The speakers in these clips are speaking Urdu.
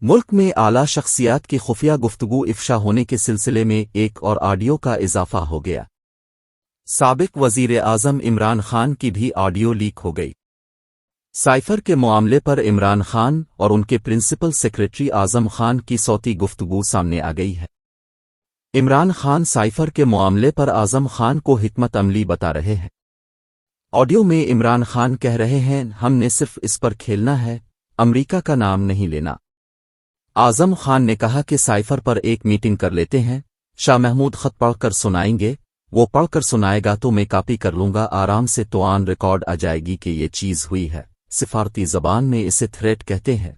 ملک میں اعلیٰ شخصیات کی خفیہ گفتگو افشا ہونے کے سلسلے میں ایک اور آڈیو کا اضافہ ہو گیا۔ سابق وزیر اعظم عمران خان کی بھی آڈیو لیک ہو گئی۔ سائفر کے معاملے پر عمران خان اور ان کے پرنسپل سیکریٹری اعظم خان کی صوتی گفتگو سامنے آ گئی ہے۔ عمران خان سائفر کے معاملے پر اعظم خان کو حکمت عملی بتا رہے ہیں۔ آڈیو میں عمران خان کہہ رہے ہیں، ہم نے صرف اس پر کھیلنا ہے، امریکہ کا نام نہیں لینا۔ اعظم خان نے کہا کہ سائفر پر ایک میٹنگ کر لیتے ہیں، شاہ محمود خط پڑھ کر سنائیں گے، وہ پڑھ کر سنائے گا تو میں کاپی کر لوں گا، آرام سے تو آن ریکارڈ آ جائے گی کہ یہ چیز ہوئی ہے۔ سفارتی زبان میں اسے تھریٹ کہتے ہیں۔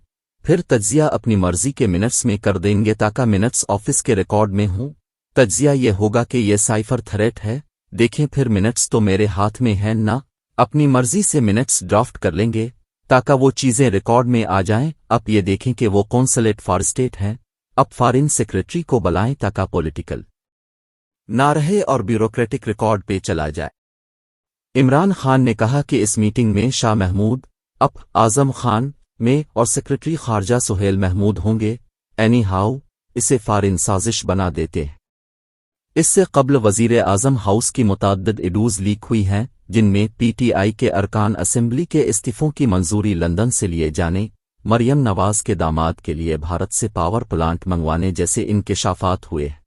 پھر تجزیہ اپنی مرضی کے منٹس میں کر دیں گے تاکہ منٹس آفس کے ریکارڈ میں ہوں۔ تجزیہ یہ ہوگا کہ یہ سائفر تھریٹ ہے، دیکھیں پھر منٹس تو میرے ہاتھ میں ہیں نا، اپنی مرضی سے منٹس ڈرافٹ کر لیں گے تاکہ وہ چیزیں ریکارڈ میں آ جائیں۔ اب یہ دیکھیں کہ وہ کونسلیٹ فار اسٹیٹ ہیں، اب فارن سیکریٹری کو بلائیں تاکہ پولیٹیکل نہ رہے اور بیوروکریٹک ریکارڈ پہ چلا جائے۔ عمران خان نے کہا کہ اس میٹنگ میں شاہ محمود اعظم خان میں اور سیکریٹری خارجہ سہیل محمود ہوں گے۔ اینی ہاؤ اسے فارن سازش بنا دیتے ہیں۔ اس سے قبل وزیر اعظم ہاؤس کی متعدد ایڈیوز لیک ہوئی ہیں جن میں پی ٹی آئی کے ارکان اسمبلی کے استعفوں کی منظوری لندن سے لیے جانے، مریم نواز کے داماد کے لیے بھارت سے پاور پلانٹ منگوانے جیسے انکشافات ہوئے ہیں۔